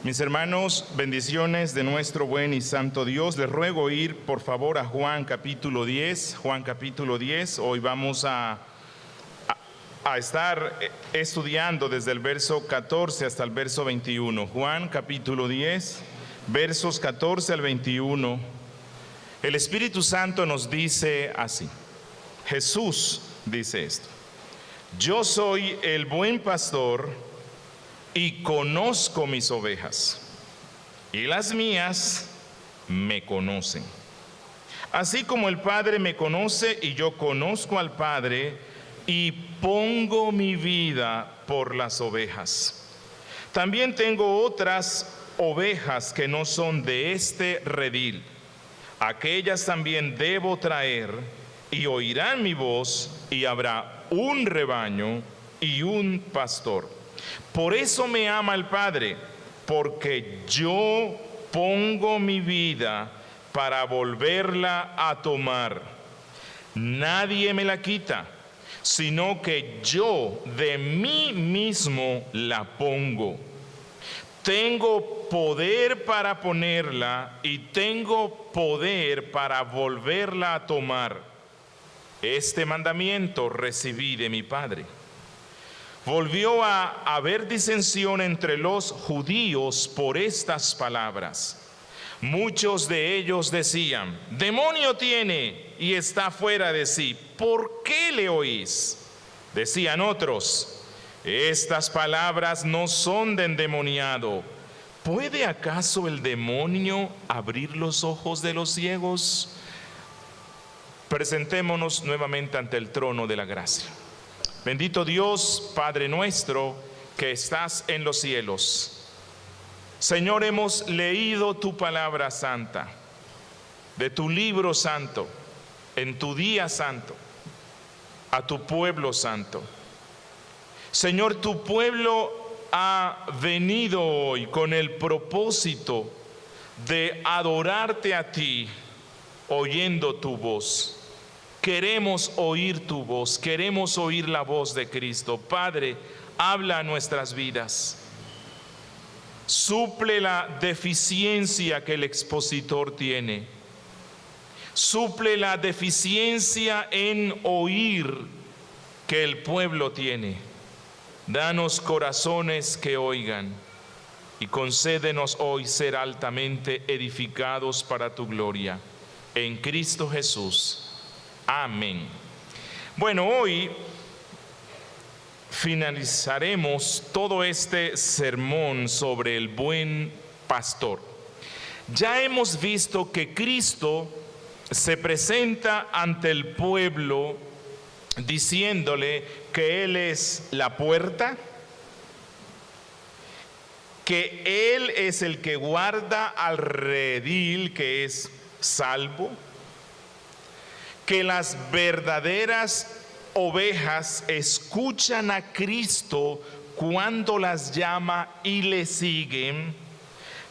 Mis hermanos, bendiciones de nuestro buen y santo Dios. Les ruego ir, por favor, a Juan capítulo 10. Juan capítulo 10. Hoy vamos a estar estudiando desde el verso 14 hasta el verso 21. Juan capítulo 10, versos 14 al 21. El Espíritu Santo nos dice así. Jesús dice esto: yo soy el buen pastor y conozco mis ovejas, y las mías me conocen. Así como el Padre me conoce y yo conozco al Padre, y pongo mi vida por las ovejas. También tengo otras ovejas que no son de este redil. Aquellas también debo traer, y oirán mi voz, y habrá un rebaño y un pastor. Por eso me ama el Padre, porque yo pongo mi vida para volverla a tomar. Nadie me la quita, sino que yo de mí mismo la pongo. Tengo poder para ponerla y tengo poder para volverla a tomar. Este mandamiento recibí de mi Padre. Volvió a haber disensión entre los judíos por estas palabras. Muchos de ellos decían: demonio tiene y está fuera de sí. ¿Por qué le oís? Decían otros: estas palabras no son de endemoniado. ¿Puede acaso el demonio abrir los ojos de los ciegos? Presentémonos nuevamente ante el trono de la gracia. Bendito Dios, Padre nuestro, que estás en los cielos. Señor, hemos leído tu palabra santa, de tu libro santo, en tu día santo, a tu pueblo santo. Señor, tu pueblo ha venido hoy con el propósito de adorarte a ti, oyendo tu voz. Queremos oír tu voz, queremos oír la voz de Cristo. Padre, habla a nuestras vidas. Suple la deficiencia que el expositor tiene. Suple la deficiencia en oír que el pueblo tiene. Danos corazones que oigan y concédenos hoy ser altamente edificados para tu gloria. En Cristo Jesús. Amén. Bueno, hoy finalizaremos todo este sermón sobre el buen pastor. Ya hemos visto que Cristo se presenta ante el pueblo diciéndole que Él es la puerta, que Él es el que guarda al redil que es salvo, que las verdaderas ovejas escuchan a Cristo cuando las llama y le siguen.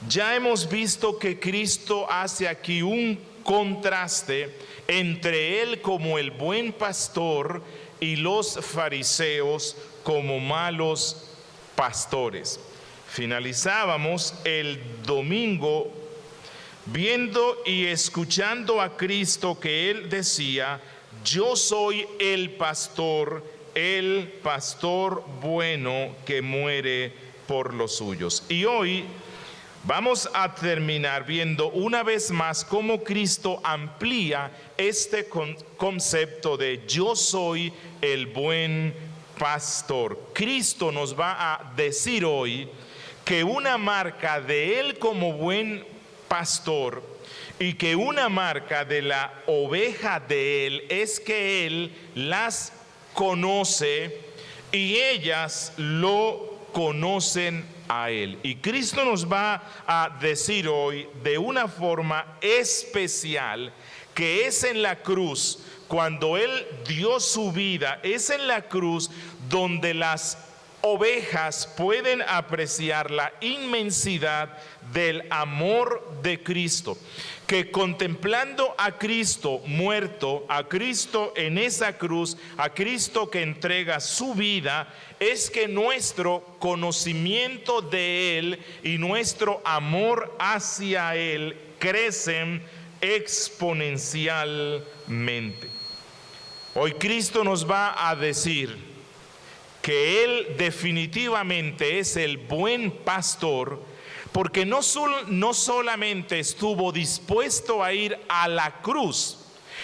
Ya hemos visto que Cristo hace aquí un contraste entre Él como el buen pastor y los fariseos como malos pastores. Finalizábamos el domingo viendo y escuchando a Cristo que Él decía: yo soy el pastor bueno que muere por los suyos. Y hoy vamos a terminar viendo una vez más cómo Cristo amplía este concepto de yo soy el buen pastor. Cristo nos va a decir hoy que una marca de Él como buen pastor y que una marca de la oveja de Él es que Él las conoce y ellas lo conocen a Él. Y Cristo nos va a decir hoy de una forma especial que es en la cruz, cuando Él dio su vida, es en la cruz donde las ovejas pueden apreciar la inmensidad del amor de Cristo, que contemplando a Cristo muerto, a Cristo en esa cruz, a Cristo que entrega su vida, es que nuestro conocimiento de Él y nuestro amor hacia Él crecen exponencialmente. Hoy Cristo nos va a decir que Él definitivamente es el buen pastor, porque no solamente estuvo dispuesto a ir a la cruz,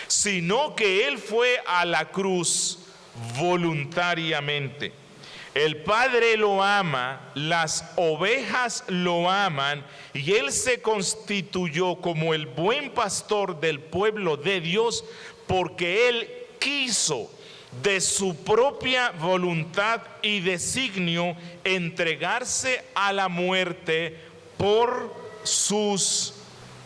sino que Él fue a la cruz voluntariamente. El Padre lo ama, las ovejas lo aman, y Él se constituyó como el buen pastor del pueblo de Dios, porque Él quiso de su propia voluntad y designio entregarse a la muerte por sus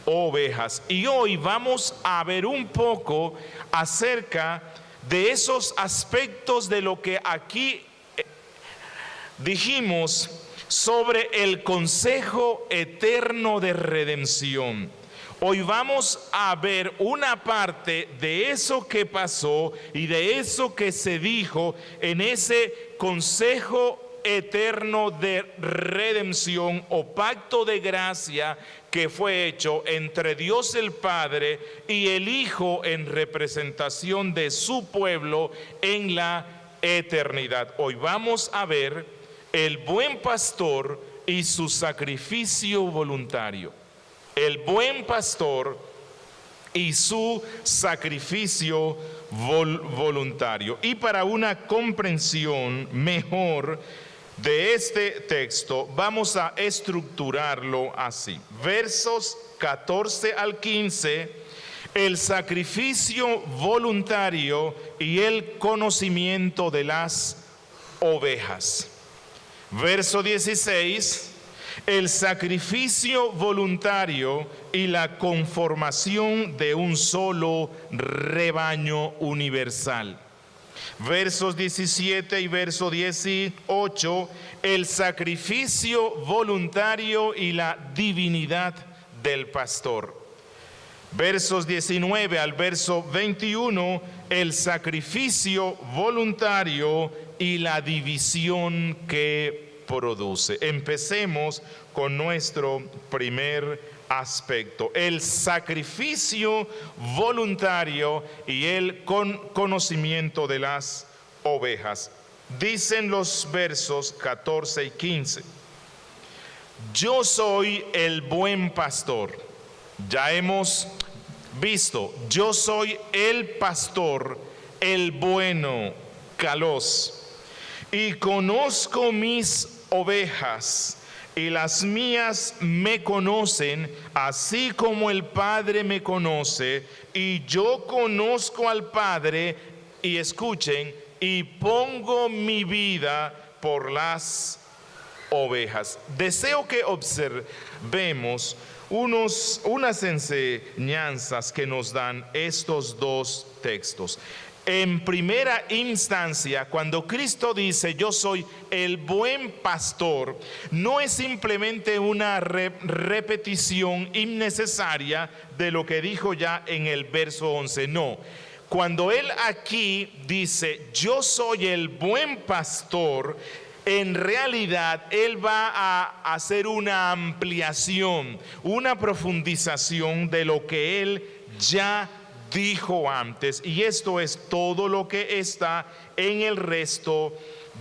ovejas. Y hoy vamos a ver un poco acerca de esos aspectos de lo que aquí dijimos sobre el consejo eterno de redención. Hoy vamos a ver una parte de eso que pasó y de eso que se dijo en ese consejo eterno de redención o pacto de gracia que fue hecho entre Dios el Padre y el Hijo en representación de su pueblo en la eternidad. Hoy vamos a ver el buen pastor y su sacrificio voluntario. El buen pastor y su sacrificio voluntario. Y para una comprensión mejor de este texto, vamos a estructurarlo así. Versos 14 al 15, el sacrificio voluntario y el conocimiento de las ovejas. Verso 16, el sacrificio voluntario y la conformación de un solo rebaño universal. Versos 17 y verso 18, el sacrificio voluntario y la divinidad del pastor. Versos 19 al verso 21, el sacrificio voluntario y la división que produce. Empecemos con nuestro primer aspecto, el sacrificio voluntario y el conocimiento de las ovejas. Dicen los versos 14 y 15: yo soy el buen pastor. Ya hemos visto, yo soy el pastor, el bueno, Kalos, y conozco mis ovejas, y las mías me conocen, así como el Padre me conoce, y yo conozco al Padre, y escuchen, y pongo mi vida por las ovejas. Deseo que observemos unas enseñanzas que nos dan estos dos textos. En primera instancia, cuando Cristo dice yo soy el buen pastor, no es simplemente una repetición innecesaria de lo que dijo ya en el verso 11, no. Cuando Él aquí dice yo soy el buen pastor, en realidad Él va a hacer una ampliación, una profundización de lo que Él ya dijo antes, y esto es todo lo que está en el resto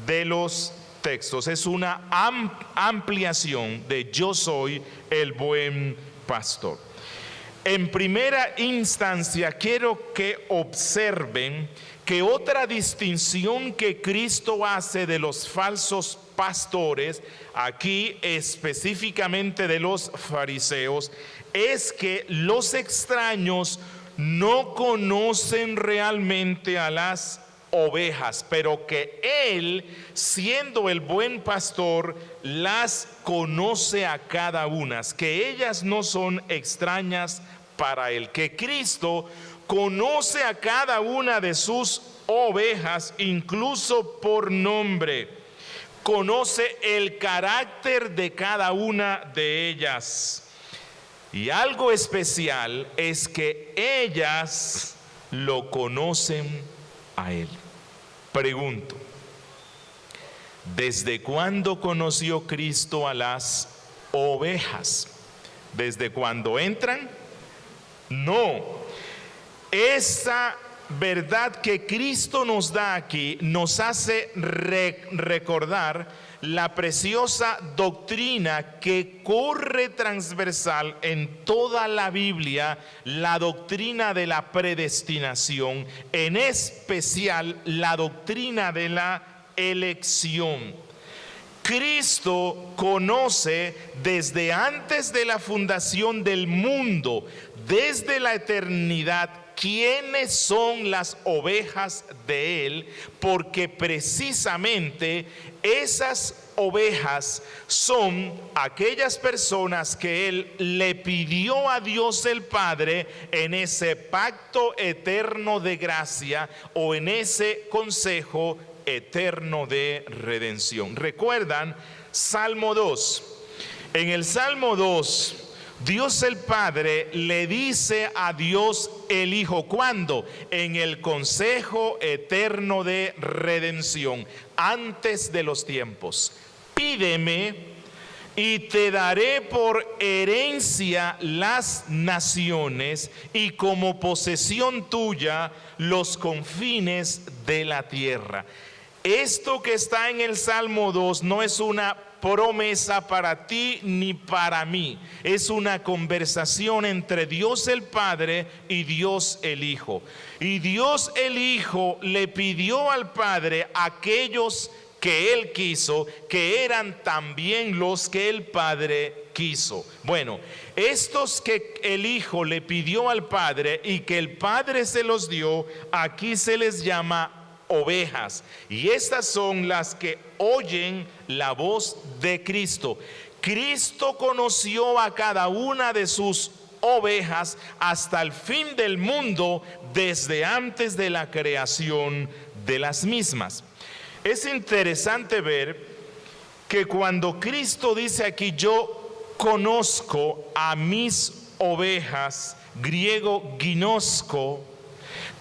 de los textos. Es una ampliación de yo soy el buen pastor. En primera instancia quiero que observen que otra distinción que Cristo hace de los falsos pastores, aquí específicamente de los fariseos, es que los extraños no conocen realmente a las ovejas, pero que Él, siendo el buen pastor, las conoce a cada una, que ellas no son extrañas para Él, que Cristo conoce a cada una de sus ovejas, incluso por nombre. conoce el carácter de cada una de ellas. Y algo especial es que ellas lo conocen a Él. Pregunto, ¿desde cuándo conoció Cristo a las ovejas? ¿Desde cuándo entran? No. Esa verdad que Cristo nos da aquí nos hace recordar la preciosa doctrina que corre transversal en toda la Biblia, la doctrina de la predestinación, en especial la doctrina de la elección. Cristo conoce desde antes de la fundación del mundo, desde la eternidad, quiénes son las ovejas de Él, porque precisamente esas ovejas son aquellas personas que Él le pidió a Dios el Padre en ese pacto eterno de gracia o en ese consejo eterno de redención. ¿Recuerdan? Salmo 2. En el Salmo 2, Dios el Padre le dice a Dios el Hijo, ¿cuándo? En el consejo eterno de redención, antes de los tiempos. Pídeme y te daré por herencia las naciones y como posesión tuya los confines de la tierra. Esto que está en el Salmo 2 no es una promesa para ti ni para mí. Es una conversación entre Dios el Padre y Dios el Hijo. Y Dios el Hijo le pidió al Padre aquellos que Él quiso, que eran también los que el Padre quiso. Bueno, estos que el Hijo le pidió al Padre y que el Padre se los dio, aquí se les llama ovejas, y estas son las que oyen la voz de Cristo. Cristo conoció a cada una de sus ovejas hasta el fin del mundo, desde antes de la creación de las mismas. Es interesante ver que cuando Cristo dice aquí, yo conozco a mis ovejas, griego ginosco,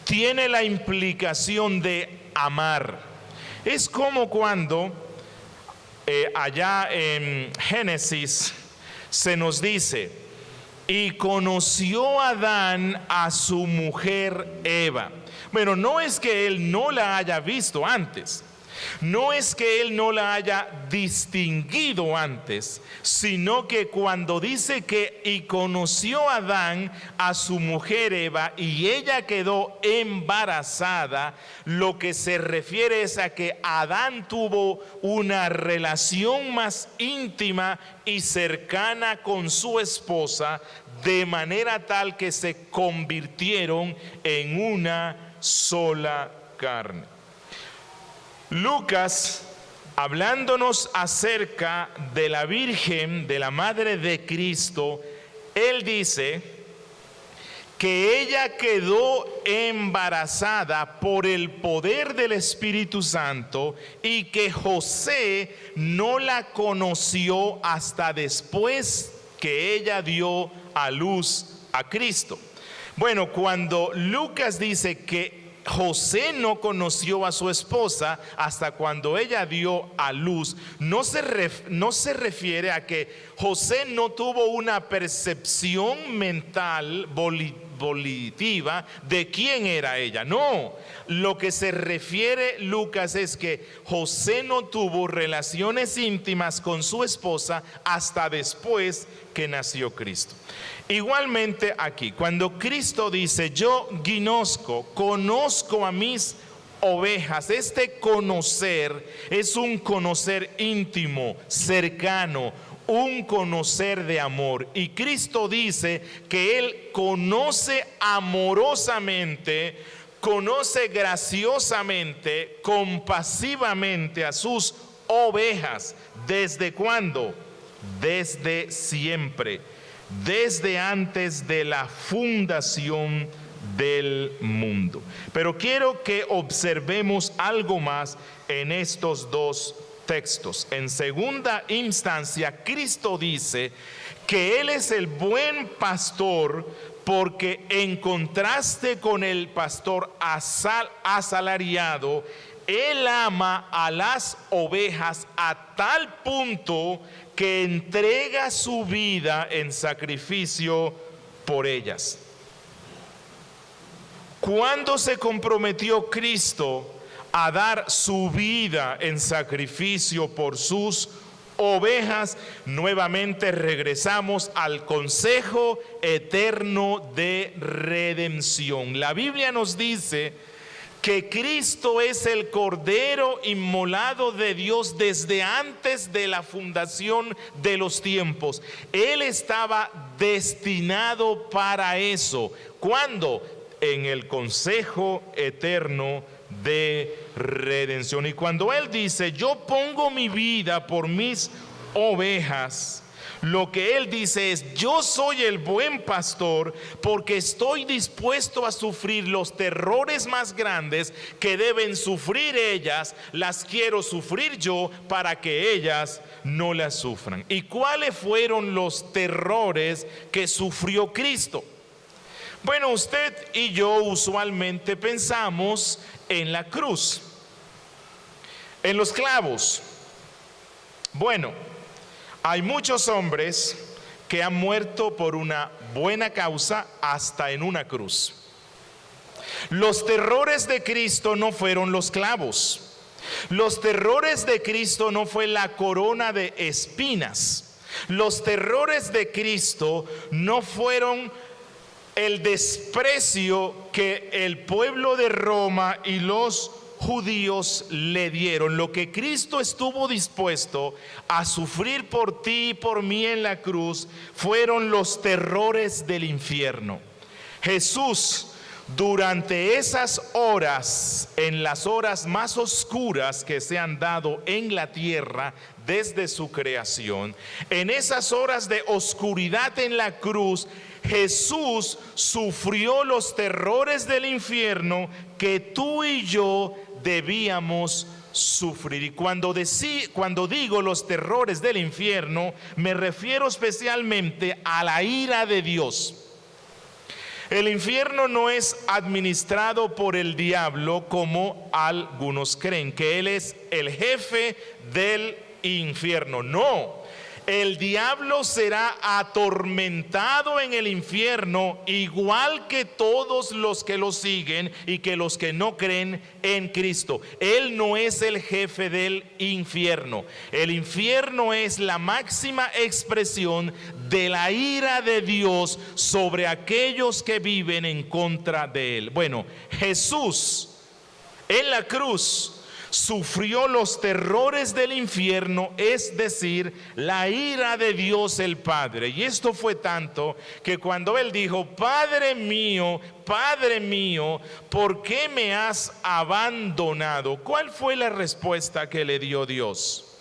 tiene la implicación de amar. Es como cuando allá en Génesis se nos dice, y conoció Adán a su mujer Eva. Bueno, no es que él no la haya visto antes, no es que él no la haya distinguido antes, sino que cuando dice que y conoció Adán a su mujer Eva y ella quedó embarazada, lo que se refiere es a que Adán tuvo una relación más íntima y cercana con su esposa, de manera tal que se convirtieron en una sola carne. Lucas, hablándonos acerca de la Virgen, de la Madre de Cristo, él dice que ella quedó embarazada por el poder del Espíritu Santo y que José no la conoció hasta después que ella dio a luz a Cristo. Bueno, cuando Lucas dice que José no conoció a su esposa hasta cuando ella dio a luz, no se refiere a que José no tuvo una percepción mental volitiva de quién era ella. No, lo que se refiere Lucas es que José no tuvo relaciones íntimas con su esposa hasta después que nació Cristo. Igualmente aquí, cuando Cristo dice, yo conozco a mis ovejas, este conocer es un conocer íntimo, cercano, un conocer de amor. Y Cristo dice que Él conoce amorosamente, conoce graciosamente, compasivamente a sus ovejas. ¿Desde cuándo? Desde siempre, desde antes de la fundación del mundo. Pero quiero que observemos algo más en estos dos textos. En segunda instancia, Cristo dice que Él es el buen pastor porque en contraste con el pastor asalariado, Él ama a las ovejas a tal punto que entrega su vida en sacrificio por ellas. ¿Cuándo se comprometió Cristo a dar su vida en sacrificio por sus ovejas? Nuevamente regresamos al consejo eterno de redención. La Biblia nos dice que Cristo es el Cordero inmolado de Dios desde antes de la fundación de los tiempos. Él estaba destinado para eso. ¿Cuándo? En el consejo eterno de redención. Y cuando Él dice, yo pongo mi vida por mis ovejas, lo que Él dice es, yo soy el buen pastor porque estoy dispuesto a sufrir los terrores más grandes que deben sufrir ellas, las quiero sufrir yo para que ellas no las sufran. ¿Y cuáles fueron los terrores que sufrió Cristo? Bueno, usted y yo usualmente pensamos en la cruz, en los clavos. Bueno, hay muchos hombres que han muerto por una buena causa hasta en una cruz. Los terrores de Cristo no fueron los clavos. Los terrores de Cristo no fue la corona de espinas. Los terrores de Cristo no fueron el desprecio que el pueblo de Roma y los judíos le dieron. Lo que Cristo estuvo dispuesto a sufrir por ti y por mí en la cruz fueron los terrores del infierno. Jesús, durante esas horas, en las horas más oscuras que se han dado en la tierra desde su creación, en esas horas de oscuridad en la cruz, Jesús sufrió los terrores del infierno que tú y yo debíamos sufrir. Y cuando digo los terrores del infierno, me refiero especialmente a la ira de Dios. El infierno no es administrado por el diablo como algunos creen, que él es el jefe del infierno. No. El diablo será atormentado en el infierno igual que todos los que lo siguen y que los que no creen en Cristo. Él no es el jefe del infierno. El infierno es la máxima expresión de la ira de Dios sobre aquellos que viven en contra de Él. Bueno, Jesús en la cruz sufrió los terrores del infierno, es decir, la ira de Dios el Padre. Y esto fue tanto que cuando Él dijo, Padre mío, ¿por qué me has abandonado? ¿Cuál fue la respuesta que le dio Dios?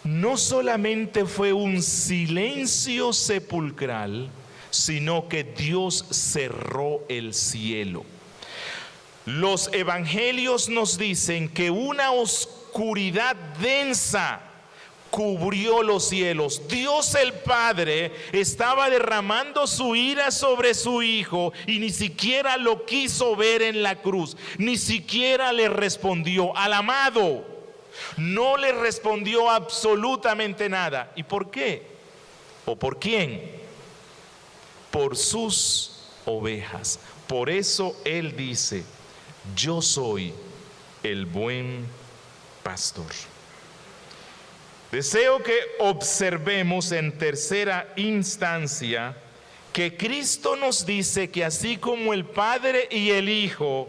No solamente fue un silencio sepulcral, sino que Dios cerró el cielo. Los evangelios nos dicen que una oscuridad densa cubrió los cielos. Dios el Padre estaba derramando su ira sobre su Hijo y ni siquiera lo quiso ver en la cruz, ni siquiera le respondió al amado. No le respondió absolutamente nada. ¿Y por qué? ¿O por quién? Por sus ovejas. Por eso Él dice, yo soy el buen pastor. Deseo que observemos en tercera instancia que Cristo nos dice que así como el Padre y el Hijo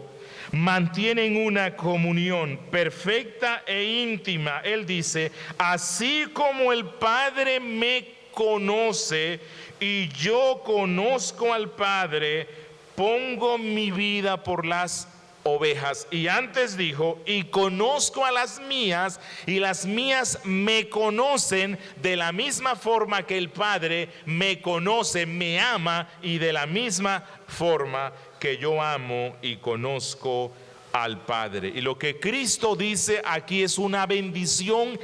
mantienen una comunión perfecta e íntima, Él dice, así como el Padre me conoce y yo conozco al Padre, pongo mi vida por las ovejas. Y antes dijo, y conozco a las mías, y las mías me conocen de la misma forma que el Padre me conoce, me ama, y de la misma forma que yo amo y conozco al Padre. Y lo que Cristo dice aquí es una bendición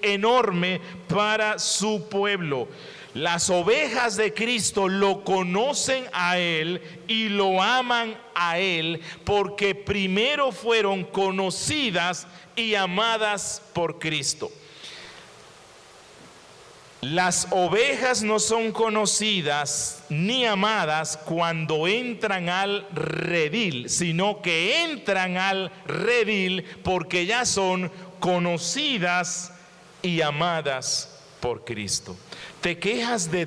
enorme para su pueblo. Las ovejas de Cristo lo conocen a Él y lo aman a Él porque primero fueron conocidas y amadas por Cristo. Las ovejas no son conocidas ni amadas cuando entran al redil, sino que entran al redil porque ya son conocidas y amadas por Cristo. ¿Te quejas de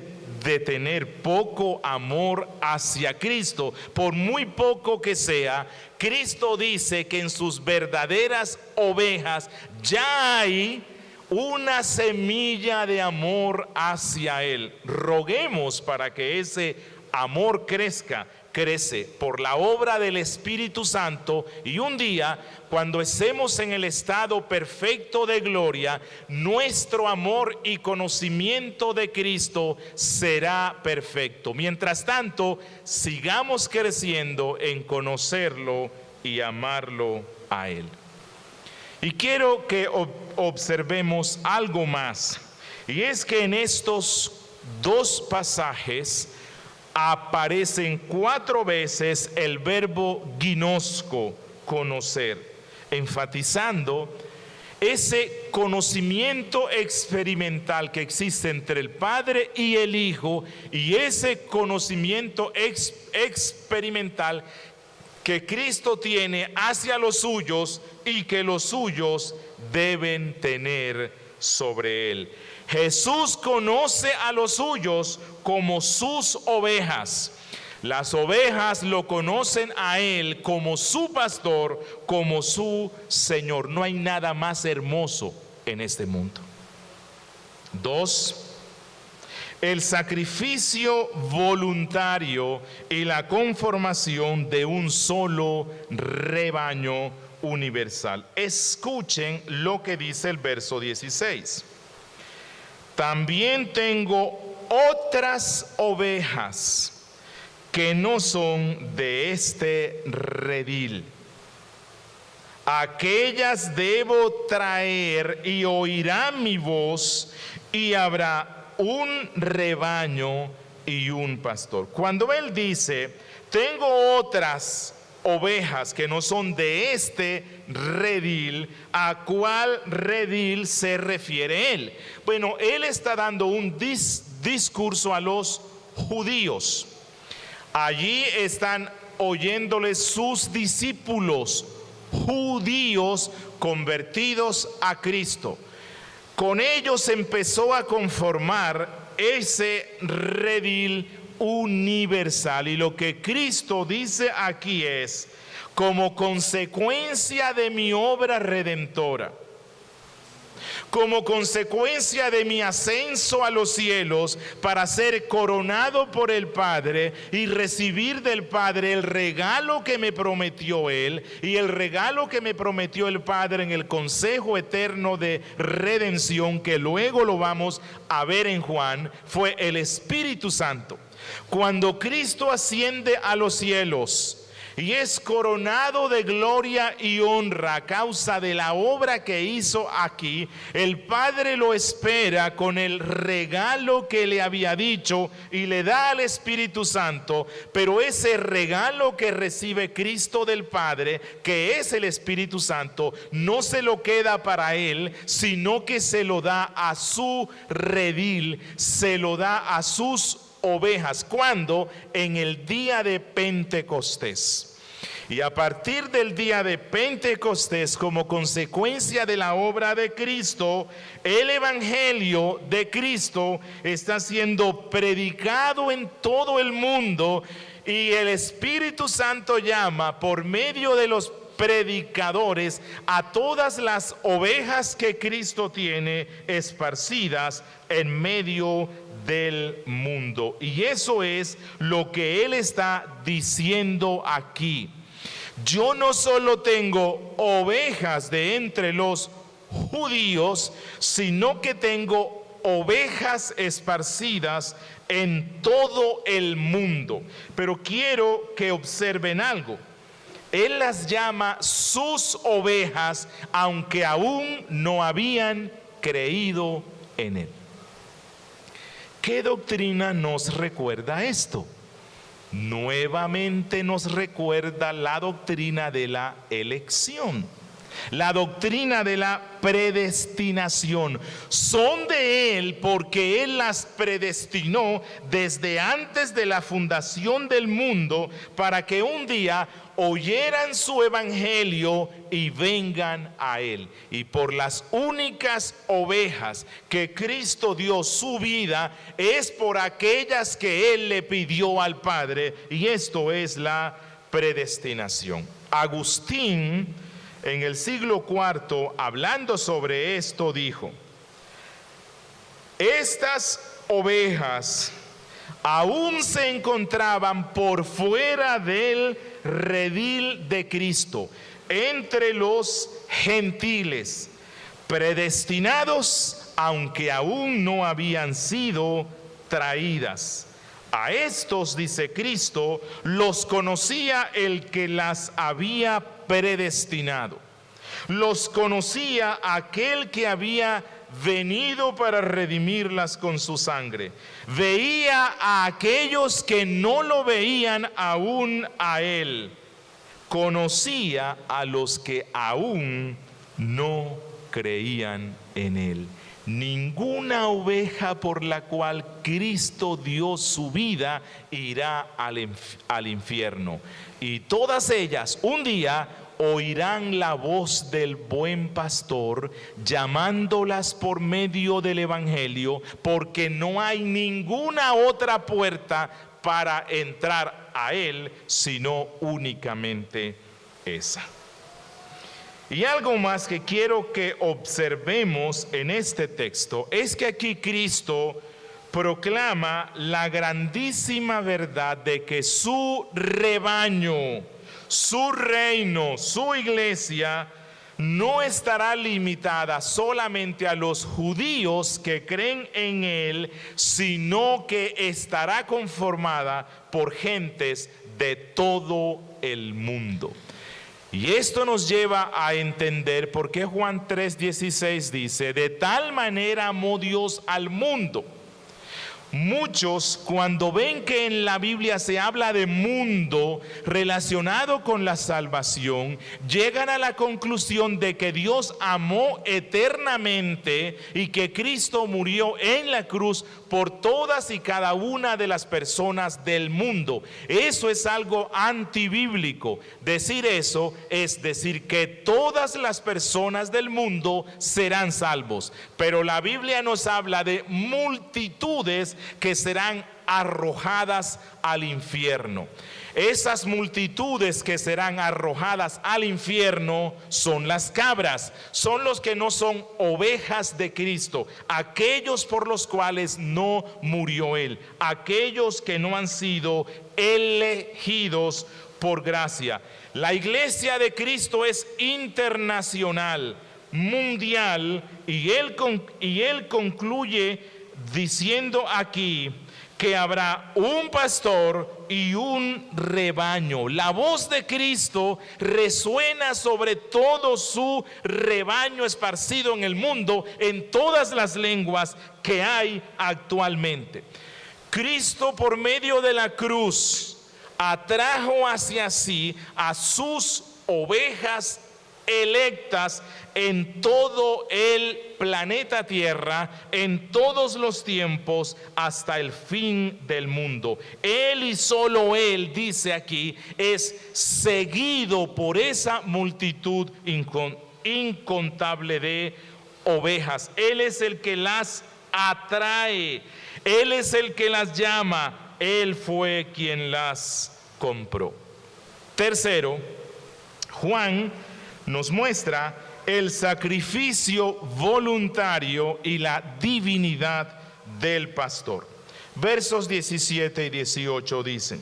tener poco amor hacia Cristo? Por muy poco que sea, Cristo dice que en sus verdaderas ovejas ya hay una semilla de amor hacia Él. Roguemos para que ese amor crece por la obra del Espíritu Santo, y un día, cuando estemos en el estado perfecto de gloria, nuestro amor y conocimiento de Cristo será perfecto. Mientras tanto, sigamos creciendo en conocerlo y amarlo a Él. Y quiero que observemos algo más, y es que en estos dos pasajes aparecen 4 veces el verbo ginosco, conocer, enfatizando ese conocimiento experimental que existe entre el Padre y el Hijo, y ese conocimiento experimental que Cristo tiene hacia los suyos y que los suyos deben tener sobre Él. Jesús conoce a los suyos como sus ovejas. Las ovejas lo conocen a Él como su pastor, como su Señor. No hay nada más hermoso en este mundo. 2. El sacrificio voluntario y la conformación de un solo rebaño universal. Escuchen lo que dice el verso 16. También tengo otras ovejas que no son de este redil. Aquellas debo traer y oirán mi voz, y habrá un rebaño y un pastor. Cuando él dice, tengo otras ovejas que no son de este redil, ¿a cuál redil se refiere él? Bueno, él está dando un discurso a los judíos. Allí están oyéndole sus discípulos judíos convertidos a Cristo. Con ellos empezó a conformar ese redil universal, y lo que Cristo dice aquí es: como consecuencia de mi obra redentora, como consecuencia de mi ascenso a los cielos para ser coronado por el Padre y recibir del Padre el regalo que me prometió Él y el regalo que me prometió el Padre en el consejo eterno de redención, que luego lo vamos a ver en Juan, fue el Espíritu Santo. Cuando Cristo asciende a los cielos y es coronado de gloria y honra a causa de la obra que hizo aquí, el Padre lo espera con el regalo que le había dicho y le da al Espíritu Santo. Pero ese regalo que recibe Cristo del Padre, que es el Espíritu Santo, no se lo queda para él, sino que se lo da a su redil, se lo da a sus ovejas. ¿Cuándo? En el día de Pentecostés. Y a partir del día de Pentecostés, como consecuencia de la obra de Cristo, el Evangelio de Cristo está siendo predicado en todo el mundo, y el Espíritu Santo llama por medio de los predicadores a todas las ovejas que Cristo tiene esparcidas en medio del mundo. Y eso es lo que Él está diciendo aquí. Yo no solo tengo ovejas de entre los judíos, sino que tengo ovejas esparcidas en todo el mundo. Pero quiero que observen algo. Él las llama sus ovejas, aunque aún no habían creído en Él. ¿Qué doctrina nos recuerda esto? Nuevamente nos recuerda la doctrina de la elección, la doctrina de la predestinación. Son de Él porque Él las predestinó desde antes de la fundación del mundo para que un día oyeran su evangelio y vengan a Él. Y por las únicas ovejas que Cristo dio su vida es por aquellas que Él le pidió al Padre, y esto es la predestinación. Agustín, en el siglo IV, hablando sobre esto, dijo: estas ovejas aún se encontraban por fuera del redil de Cristo, entre los gentiles, predestinados, aunque aún no habían sido traídas. A estos, dice Cristo, los conocía el que las había predestinado. Los conocía aquel que había venido para redimirlas con su sangre. Veía a aquellos que no lo veían aún a Él. Conocía a los que aún no creían en Él. Ninguna oveja por la cual Cristo dio su vida irá al infierno. Y todas ellas un día oirán la voz del buen pastor llamándolas por medio del evangelio, porque no hay ninguna otra puerta para entrar a Él sino únicamente esa. Y algo más que quiero que observemos en este texto es que aquí Cristo proclama la grandísima verdad de que su rebaño, su reino, su iglesia no estará limitada solamente a los judíos que creen en Él, sino que estará conformada por gentes de todo el mundo. Y esto nos lleva a entender por qué Juan 3:16 dice: de tal manera amó Dios al mundo. Muchos, cuando ven que en la Biblia se habla de mundo relacionado con la salvación, llegan a la conclusión de que Dios amó eternamente y que Cristo murió en la cruz por todas y cada una de las personas del mundo. Eso es algo antibíblico. Decir eso es decir que todas las personas del mundo serán salvos. Pero la Biblia nos habla de multitudes que serán arrojadas al infierno. Esas multitudes que serán arrojadas al infierno son las cabras, son los que no son ovejas de Cristo, aquellos por los cuales no murió Él, aquellos que no han sido elegidos por gracia. La iglesia de Cristo es internacional, mundial, y él concluye diciendo aquí que habrá un pastor y un rebaño. La voz de Cristo resuena sobre todo su rebaño esparcido en el mundo, en todas las lenguas que hay actualmente. Cristo, por medio de la cruz, atrajo hacia sí a sus ovejas electas en todo el planeta Tierra, en todos los tiempos, hasta el fin del mundo. Él y solo Él, dice aquí, es seguido por esa multitud incontable de ovejas. Él es el que las atrae, Él es el que las llama, Él fue quien las compró. Tercero, Juan nos muestra el sacrificio voluntario y la divinidad del pastor. Versos 17 y 18 dicen: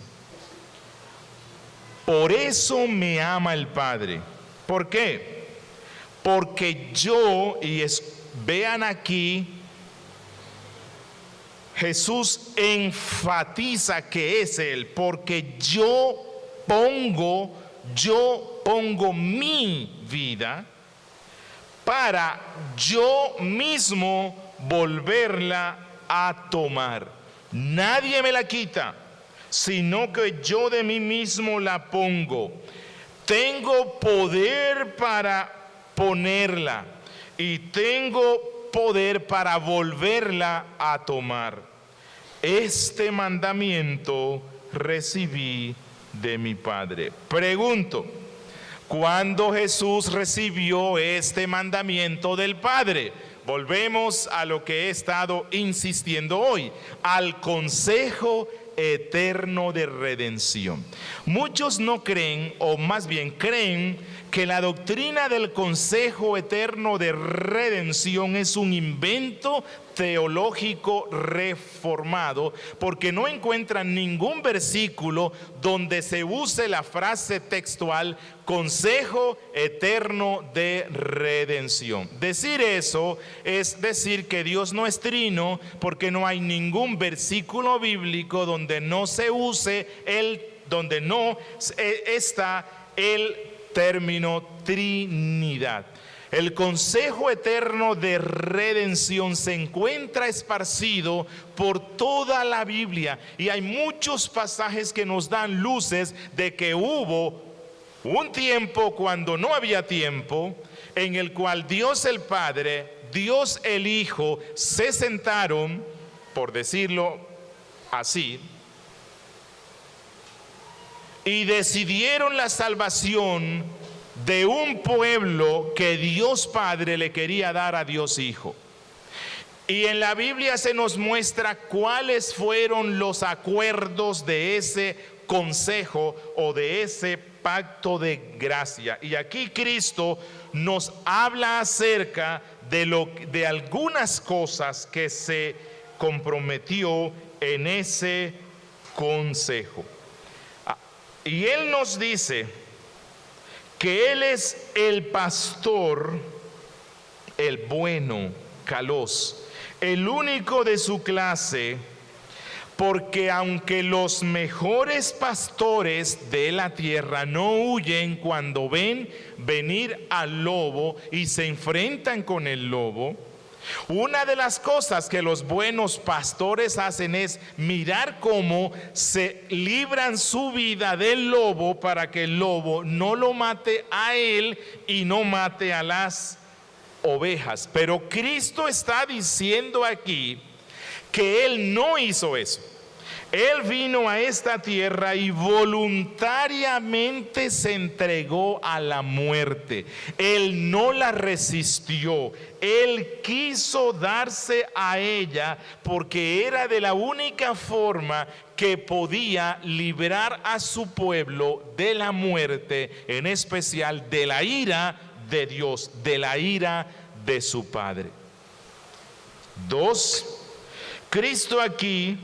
por eso me ama el Padre. ¿Por qué? Porque yo, vean aquí, Jesús enfatiza que es Él, porque yo pongo yo pongo mi vida para yo mismo volverla a tomar. Nadie me la quita, sino que yo de mí mismo la pongo. Tengo poder para ponerla y tengo poder para volverla a tomar. Este mandamiento recibí de mi Padre. Pregunto, ¿cuándo Jesús recibió este mandamiento del Padre? Volvemos a lo que he estado insistiendo hoy, al consejo eterno de redención. Muchos no creen, o más bien creen, que la doctrina del consejo eterno de redención es un invento teológico reformado, porque no encuentran ningún versículo donde se use la frase textual consejo eterno de redención. Decir eso es decir que Dios no es trino, porque no hay ningún versículo bíblico donde no se use donde no está el término Trinidad. El consejo eterno de redención se encuentra esparcido por toda la Biblia y hay muchos pasajes que nos dan luces de que hubo un tiempo cuando no había tiempo, en el cual Dios el Padre, Dios el Hijo se sentaron, por decirlo así, y decidieron la salvación de un pueblo que Dios Padre le quería dar a Dios Hijo. Y en la Biblia se nos muestra cuáles fueron los acuerdos de ese consejo o de ese pacto de gracia. Y aquí Cristo nos habla acerca de algunas cosas que se comprometió en ese consejo. Y Él nos dice que Él es el pastor, el bueno, Kalos, el único de su clase, porque aunque los mejores pastores de la tierra no huyen cuando ven venir al lobo y se enfrentan con el lobo, una de las cosas que los buenos pastores hacen es mirar cómo se libran su vida del lobo para que el lobo no lo mate a él y no mate a las ovejas. Pero Cristo está diciendo aquí que Él no hizo eso. Él vino a esta tierra y voluntariamente se entregó a la muerte. Él no la resistió. Él quiso darse a ella porque era de la única forma que podía librar a su pueblo de la muerte, en especial de la ira de Dios, de la ira de su Padre. 2. Cristo aquí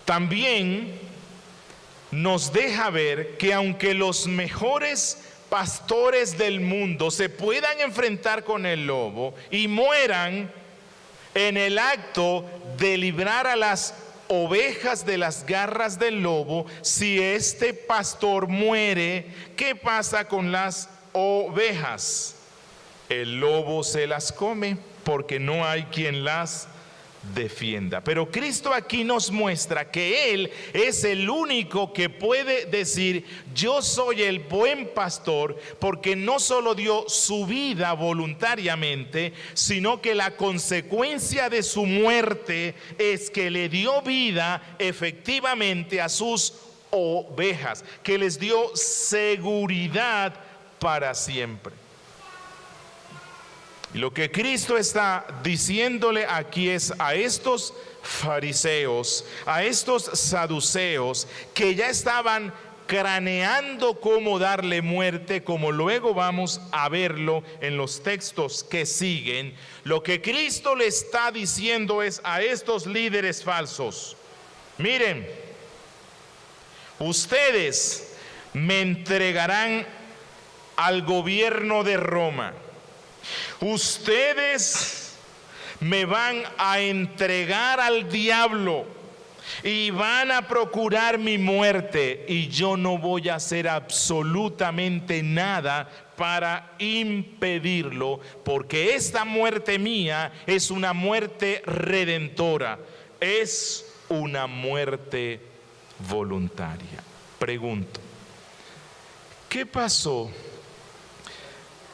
también nos deja ver que aunque los mejores pastores del mundo se puedan enfrentar con el lobo y mueran en el acto de librar a las ovejas de las garras del lobo, si este pastor muere, ¿qué pasa con las ovejas? El lobo se las come porque no hay quien las defienda. Pero Cristo aquí nos muestra que Él es el único que puede decir: yo soy el buen pastor, porque no solo dio su vida voluntariamente, sino que la consecuencia de su muerte es que le dio vida efectivamente a sus ovejas, que les dio seguridad para siempre. Y lo que Cristo está diciéndole aquí es a estos fariseos, a estos saduceos que ya estaban craneando cómo darle muerte, como luego vamos a verlo en los textos que siguen. Lo que Cristo le está diciendo es a estos líderes falsos: miren, ustedes me entregarán al gobierno de Roma. Ustedes me van a entregar al diablo y van a procurar mi muerte, y yo no voy a hacer absolutamente nada para impedirlo, porque esta muerte mía es una muerte redentora, es una muerte voluntaria. Pregunto, ¿qué pasó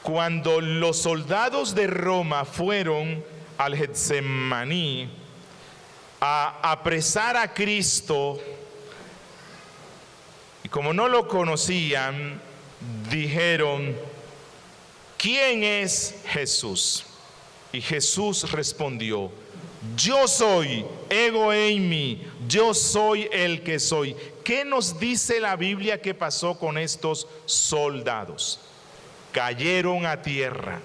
cuando los soldados de Roma fueron al Getsemaní a apresar a Cristo? Y como no lo conocían, dijeron: ¿quién es Jesús? Y Jesús respondió: yo soy, ego eimi, yo soy el que soy. ¿Qué nos dice la Biblia que pasó con estos soldados? Cayeron a tierra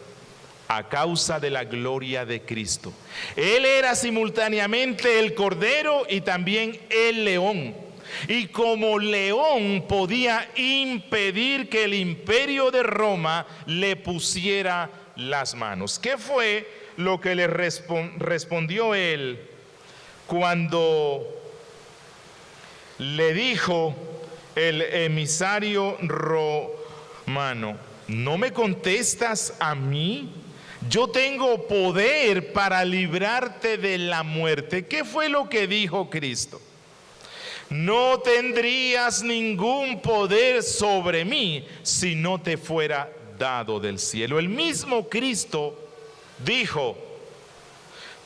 a causa de la gloria de Cristo. Él era simultáneamente el cordero y también el león. Y como león podía impedir que el imperio de Roma le pusiera las manos. ¿Qué fue lo que le respondió él cuando le dijo el emisario romano: ¿no me contestas a mí? Yo tengo poder para librarte de la muerte. ¿Qué fue lo que dijo Cristo? No tendrías ningún poder sobre mí si no te fuera dado del cielo. El mismo Cristo dijo: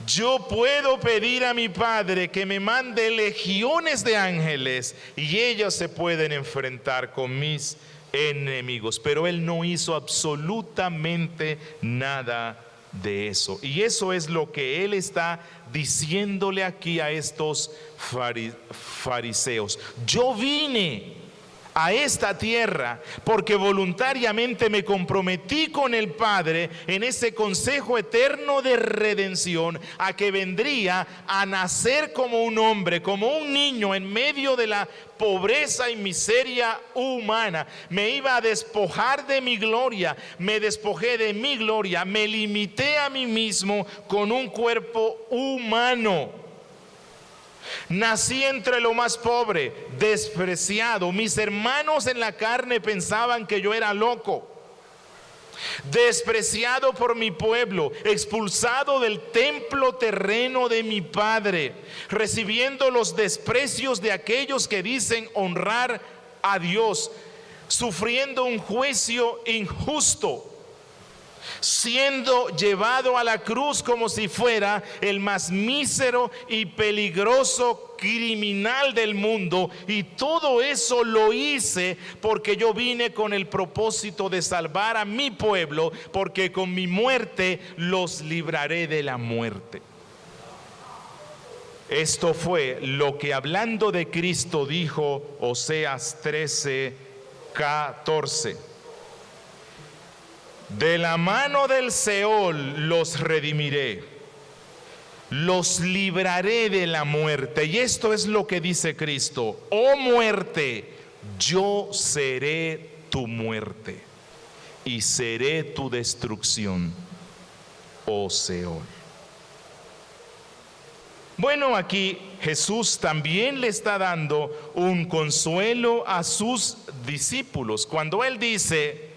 yo puedo pedir a mi Padre que me mande legiones de ángeles y ellos se pueden enfrentar con mis enemigos. Pero Él no hizo absolutamente nada de eso. Y eso es lo que Él está diciéndole aquí a estos fariseos. Yo vine a esta tierra porque voluntariamente me comprometí con el Padre en ese consejo eterno de redención, a que vendría a nacer como un hombre, como un niño en medio de la pobreza y miseria humana. Me iba a despojar de mi gloria, me despojé de mi gloria, me limité a mí mismo con un cuerpo humano. Nací entre lo más pobre, despreciado. Mis hermanos en la carne pensaban que yo era loco. Despreciado por mi pueblo, expulsado del templo terreno de mi padre, recibiendo los desprecios de aquellos que dicen honrar a Dios, sufriendo un juicio injusto, siendo llevado a la cruz como si fuera el más mísero y peligroso criminal del mundo. Y todo eso lo hice porque yo vine con el propósito de salvar a mi pueblo, porque con mi muerte los libraré de la muerte. Esto fue lo que, hablando de Cristo, dijo Oseas 13:14. De la mano del Seol los redimiré, los libraré de la muerte. Y esto es lo que dice Cristo: oh muerte, yo seré tu muerte y seré tu destrucción, oh Seol. Bueno, aquí Jesús también le está dando un consuelo a sus discípulos cuando Él dice: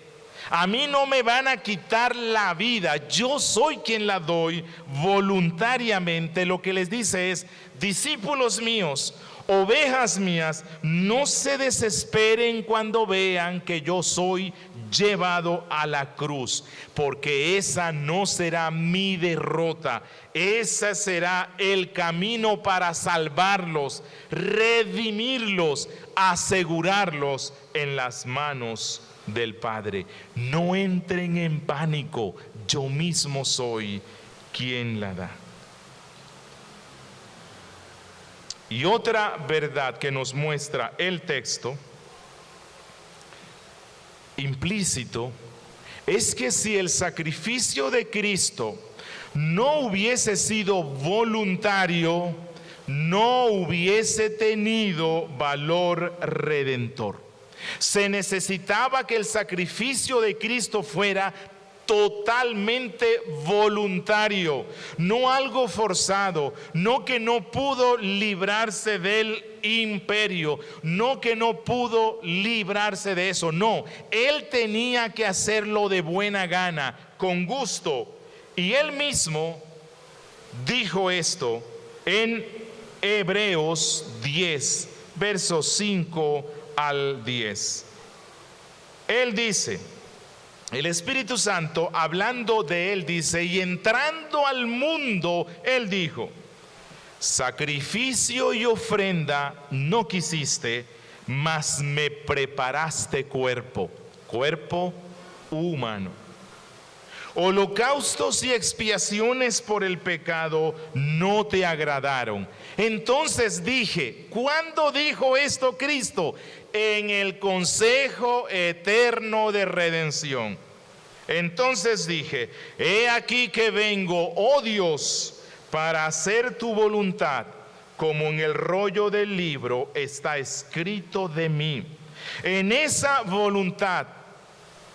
a mí no me van a quitar la vida, yo soy quien la doy voluntariamente. Lo que les dice es: discípulos míos, ovejas mías, no se desesperen cuando vean que yo soy llevado a la cruz, porque esa no será mi derrota, ese será el camino para salvarlos, redimirlos, asegurarlos en las manos del Padre. No entren en pánico, yo mismo soy quien la da. Y otra verdad que nos muestra el texto implícito es que si el sacrificio de Cristo no hubiese sido voluntario, no hubiese tenido valor redentor. Se necesitaba que el sacrificio de Cristo fuera totalmente voluntario, no algo forzado, no que no pudo librarse del imperio, no que no pudo librarse de eso, no, él tenía que hacerlo de buena gana, con gusto, y él mismo dijo esto en Hebreos 10, versos 5 al 10. Él dice, el Espíritu Santo hablando de él dice, y entrando al mundo, él dijo, sacrificio y ofrenda no quisiste, mas me preparaste cuerpo humano. Holocaustos y expiaciones por el pecado no te agradaron. Entonces dije, ¿cuándo dijo esto Cristo? En el consejo eterno de redención. Entonces dije, he aquí que vengo, oh Dios, para hacer tu voluntad, como en el rollo del libro está escrito de mí. En esa voluntad,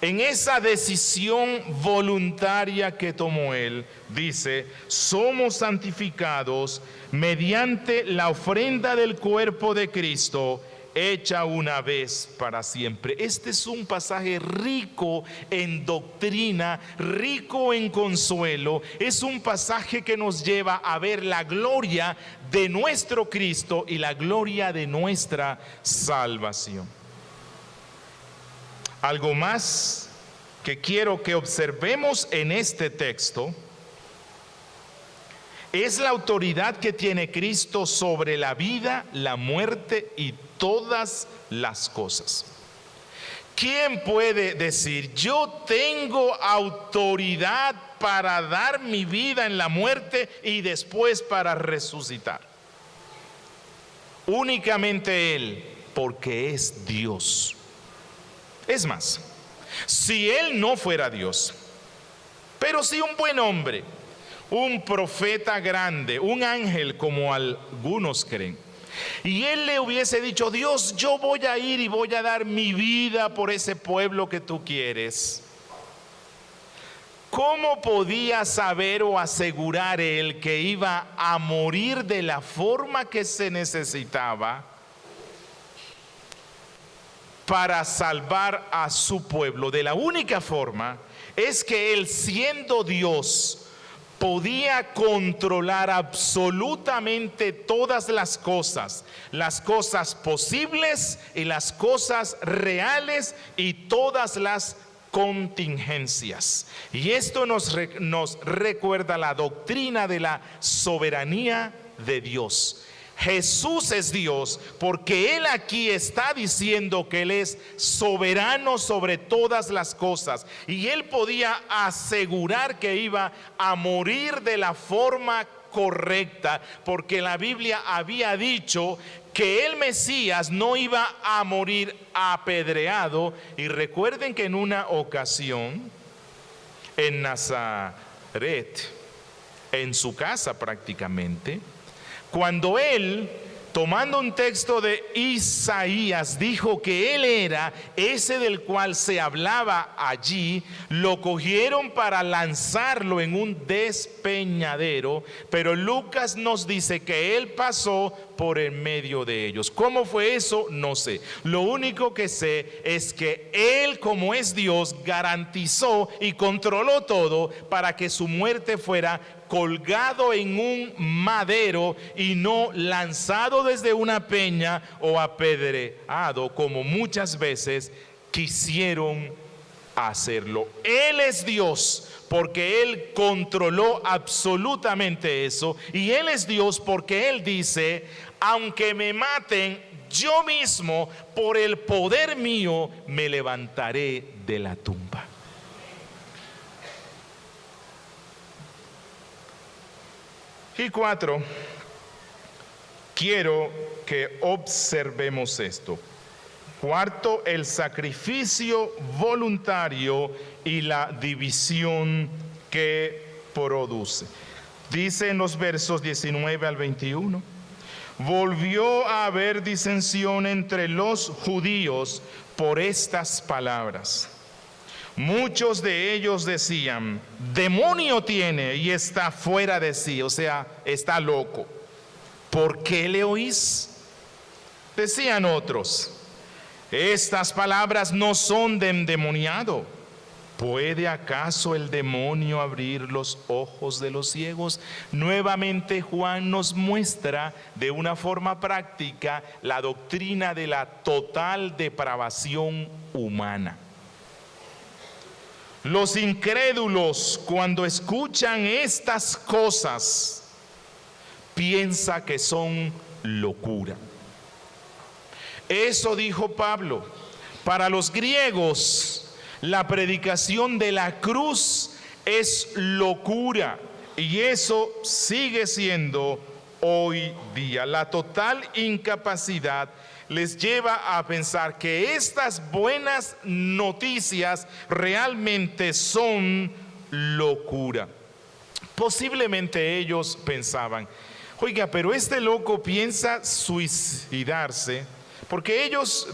en esa decisión voluntaria que tomó él, dice, somos santificados mediante la ofrenda del cuerpo de Cristo, hecha una vez para siempre. Este es un pasaje rico en doctrina, rico en consuelo. Es un pasaje que nos lleva a ver la gloria de nuestro Cristo y la gloria de nuestra salvación. Algo más que quiero que observemos en este texto es la autoridad que tiene Cristo sobre la vida, la muerte y todas las cosas. ¿Quién puede decir, yo tengo autoridad para dar mi vida en la muerte y después para resucitar? Únicamente Él, porque es Dios. Es más, si Él no fuera Dios, pero si un buen hombre, un profeta grande, un ángel como algunos creen, y él le hubiese dicho, Dios, yo voy a ir y voy a dar mi vida por ese pueblo que tú quieres, ¿cómo podía saber o asegurar él que iba a morir de la forma que se necesitaba para salvar a su pueblo? De la única forma es que él, siendo Dios, podía controlar absolutamente todas las cosas posibles y las cosas reales y todas las contingencias. Y esto nos recuerda la doctrina de la soberanía de Dios. Jesús es Dios porque Él aquí está diciendo que Él es soberano sobre todas las cosas, y Él podía asegurar que iba a morir de la forma correcta, porque la Biblia había dicho que el Mesías no iba a morir apedreado. Y recuerden que en una ocasión en Nazaret, en su casa prácticamente, cuando él, tomando un texto de Isaías, dijo que él era ese del cual se hablaba allí, lo cogieron para lanzarlo en un despeñadero, pero Lucas nos dice que él pasó por en medio de ellos. ¿Cómo fue eso? No sé. Lo único que sé es que él, como es Dios, garantizó y controló todo para que su muerte fuera colgado en un madero y no lanzado desde una peña o apedreado como muchas veces quisieron hacerlo. Él es Dios porque Él controló absolutamente eso, y Él es Dios porque Él dice, aunque me maten, yo mismo por el poder mío me levantaré de la tumba. Y 4, quiero que observemos esto. 4, el sacrificio voluntario y la división que produce. Dice en los versos 19 al 21, volvió a haber disensión entre los judíos por estas palabras. Muchos de ellos decían: demonio tiene y está fuera de sí, o sea, está loco. ¿Por qué le oís? Decían otros: estas palabras no son de endemoniado. ¿Puede acaso el demonio abrir los ojos de los ciegos? Nuevamente Juan nos muestra de una forma práctica la doctrina de la total depravación humana. Los incrédulos, cuando escuchan estas cosas, piensan que son locura. Eso dijo Pablo. Para los griegos, la predicación de la cruz es locura, y eso sigue siendo hoy día. La total incapacidad les lleva a pensar que estas buenas noticias realmente son locura. Posiblemente ellos pensaban: oiga, pero este loco piensa suicidarse, porque ellos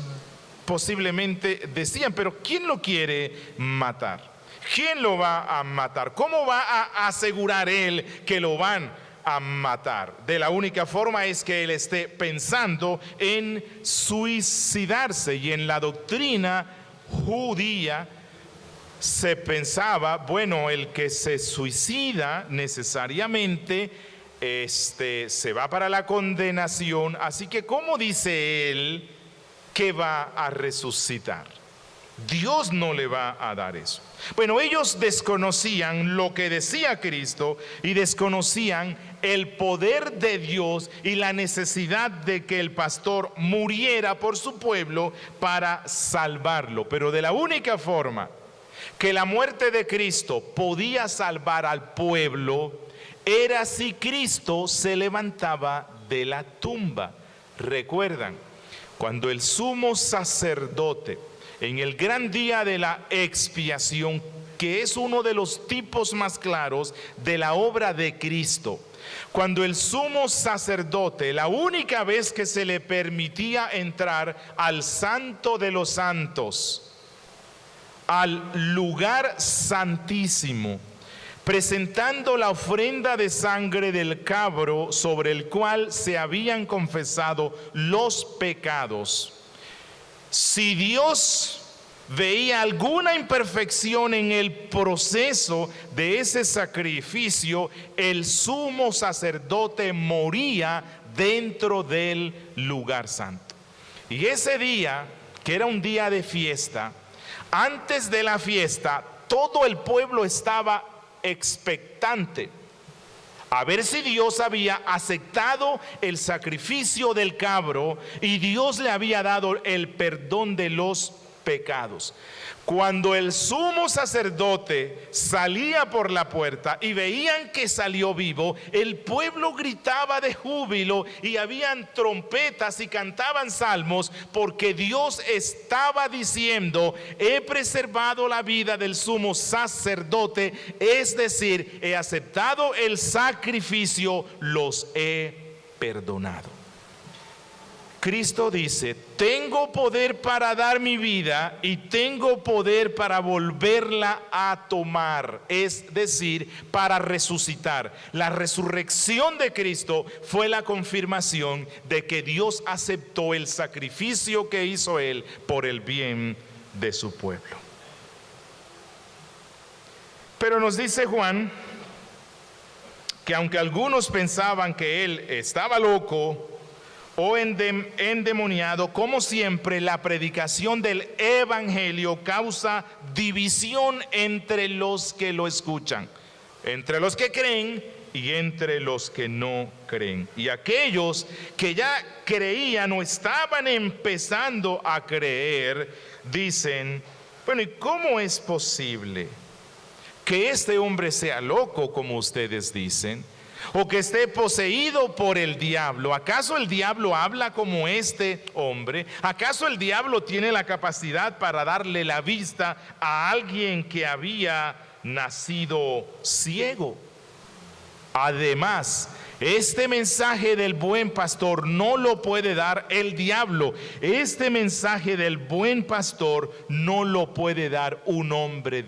posiblemente decían: pero ¿quién lo quiere matar? ¿Quién lo va a matar? ¿Cómo va a asegurar él que lo van a matar? De la única forma es que él esté pensando en suicidarse. Y en la doctrina judía se pensaba: bueno, el que se suicida necesariamente se va para la condenación, así que ¿cómo dice él que va a resucitar? Dios no le va a dar eso. Bueno, ellos desconocían lo que decía Cristo y desconocían el poder de Dios y la necesidad de que el pastor muriera por su pueblo para salvarlo. Pero de la única forma que la muerte de Cristo podía salvar al pueblo era si Cristo se levantaba de la tumba. ¿Recuerdan? Cuando el sumo sacerdote, en el gran día de la expiación, que es uno de los tipos más claros de la obra de Cristo, cuando el sumo sacerdote, la única vez que se le permitía entrar al santo de los santos, al lugar santísimo, presentando la ofrenda de sangre del cabro sobre el cual se habían confesado los pecados, si Dios veía alguna imperfección en el proceso de ese sacrificio, el sumo sacerdote moría dentro del lugar santo. Y ese día, que era un día de fiesta, antes de la fiesta, todo el pueblo estaba expectante a ver si Dios había aceptado el sacrificio del cabro y Dios le había dado el perdón de los pecados. Cuando el sumo sacerdote salía por la puerta y veían que salió vivo, el pueblo gritaba de júbilo y habían trompetas y cantaban salmos, porque Dios estaba diciendo: he preservado la vida del sumo sacerdote, es decir, he aceptado el sacrificio, los he perdonado. Cristo dice: tengo poder para dar mi vida y tengo poder para volverla a tomar, es decir, para resucitar. La resurrección de Cristo fue la confirmación de que Dios aceptó el sacrificio que hizo Él por el bien de su pueblo. Pero nos dice Juan que aunque algunos pensaban que Él estaba loco o endemoniado, como siempre, la predicación del evangelio causa división entre los que lo escuchan, entre los que creen y entre los que no creen. Y aquellos que ya creían o estaban empezando a creer, dicen: bueno, ¿y cómo es posible que este hombre sea loco, como ustedes dicen? O que esté poseído por el diablo. ¿Acaso el diablo habla como este hombre? ¿Acaso el diablo tiene la capacidad para darle la vista a alguien que había nacido ciego? Además, Este mensaje del buen pastor no lo puede dar el diablo. Este mensaje del buen pastor no lo puede dar un hombre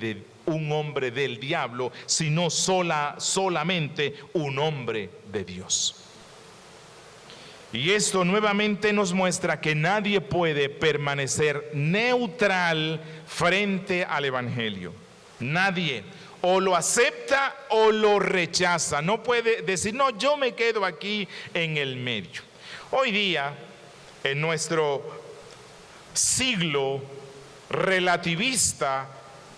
del diablo, sino solamente un hombre de Dios. Y esto nuevamente nos muestra que nadie puede permanecer neutral frente al evangelio. Nadie. O lo acepta o lo rechaza. No puede decir, no, yo me quedo aquí en el medio. Hoy día, en nuestro siglo relativista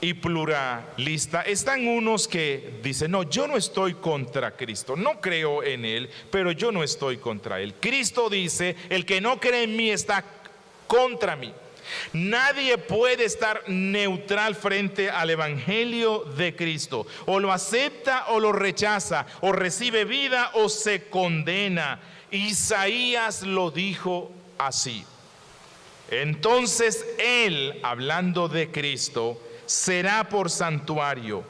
y pluralista, están unos que dicen, no, yo no estoy contra Cristo, no creo en Él, pero yo no estoy contra Él. Cristo dice, el que no cree en mí está contra mí. Nadie puede estar neutral frente al evangelio de Cristo. O lo acepta o lo rechaza, o recibe vida o se condena. Isaías lo dijo así. Entonces él, hablando de Cristo, será por santuario,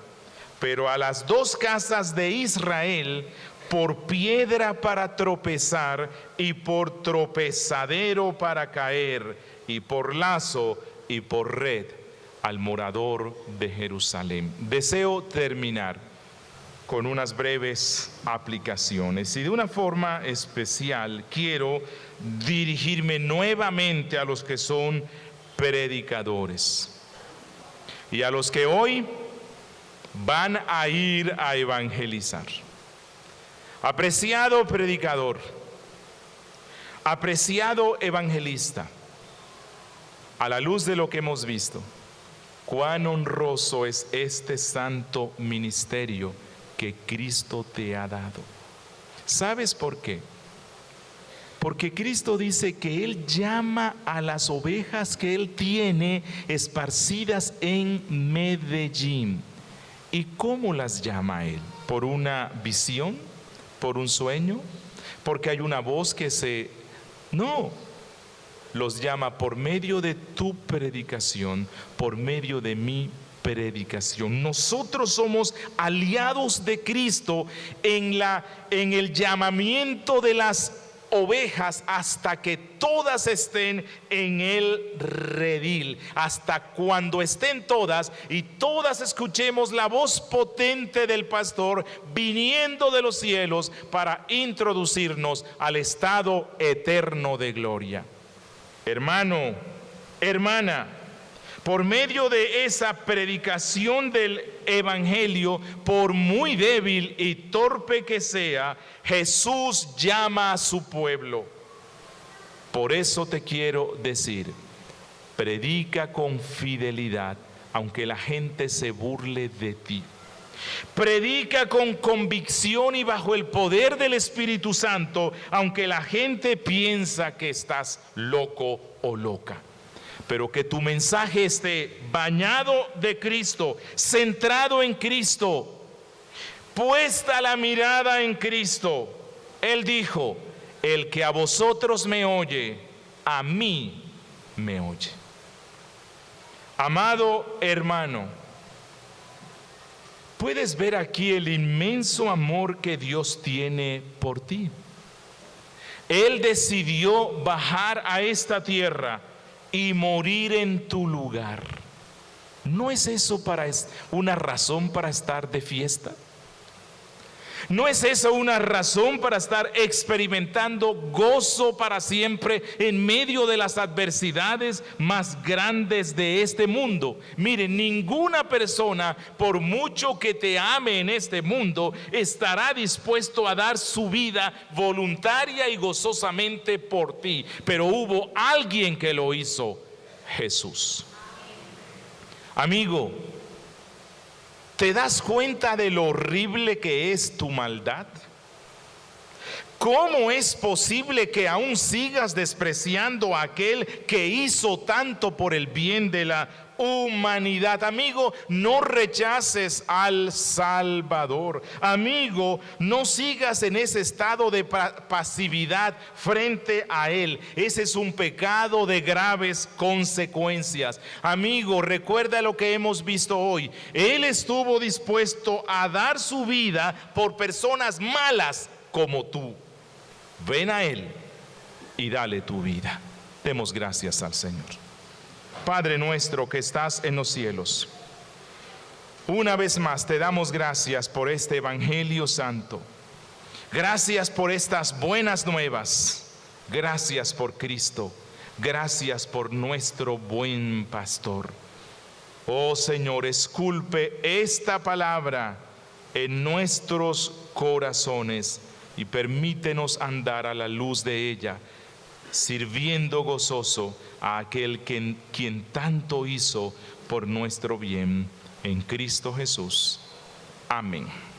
pero a las dos casas de Israel por piedra para tropezar y por tropezadero para caer, y por lazo y por red al morador de Jerusalén. Deseo terminar con unas breves aplicaciones y de una forma especial quiero dirigirme nuevamente a los que son predicadores y a los que hoy van a ir a evangelizar. Apreciado predicador, apreciado evangelista, a la luz de lo que hemos visto, cuán honroso es este santo ministerio que Cristo te ha dado. ¿Sabes por qué? Porque Cristo dice que Él llama a las ovejas que Él tiene esparcidas en Medellín. ¿Y cómo las llama Él? ¿Por una visión? ¿Por un sueño? ¿Porque hay una voz que se...? No. Los llama por medio de tu predicación, por medio de mi predicación. Nosotros somos aliados de Cristo en el llamamiento de las ovejas hasta que todas estén en el redil, hasta cuando estén todas y todas escuchemos la voz potente del pastor viniendo de los cielos para introducirnos al estado eterno de gloria. Hermano, hermana, por medio de esa predicación del evangelio, por muy débil y torpe que sea, Jesús llama a su pueblo. Por eso te quiero decir, predica con fidelidad, aunque la gente se burle de ti. Predica con convicción y bajo el poder del Espíritu Santo, aunque la gente piensa que estás loco o loca. Pero que tu mensaje esté bañado de Cristo, centrado en Cristo, puesta la mirada en Cristo. Él dijo, el que a vosotros me oye, a mí me oye. Amado hermano, puedes ver aquí el inmenso amor que Dios tiene por ti. Él decidió bajar a esta tierra y morir en tu lugar. ¿No es eso una razón para estar de fiesta? ¿No es eso una razón para estar experimentando gozo para siempre en medio de las adversidades más grandes de este mundo? Mire, ninguna persona, por mucho que te ame en este mundo, estará dispuesto a dar su vida voluntaria y gozosamente por ti. Pero hubo alguien que lo hizo, Jesús. Amigo, ¿te das cuenta de lo horrible que es tu maldad? ¿Cómo es posible que aún sigas despreciando a aquel que hizo tanto por el bien de la humanidad? Amigo, no rechaces al Salvador. Amigo, no sigas en ese estado de pasividad frente a Él. Ese es un pecado de graves consecuencias. Amigo, recuerda lo que hemos visto hoy. Él estuvo dispuesto a dar su vida por personas malas como tú. Ven a Él y dale tu vida. Demos gracias al Señor. Padre nuestro que estás en los cielos, una vez más te damos gracias por este Evangelio Santo. Gracias por estas buenas nuevas. Gracias por Cristo. Gracias por nuestro buen pastor. Oh Señor, esculpe esta palabra en nuestros corazones y permítenos andar a la luz de ella, sirviendo gozoso a aquel quien tanto hizo por nuestro bien, en Cristo Jesús. Amén.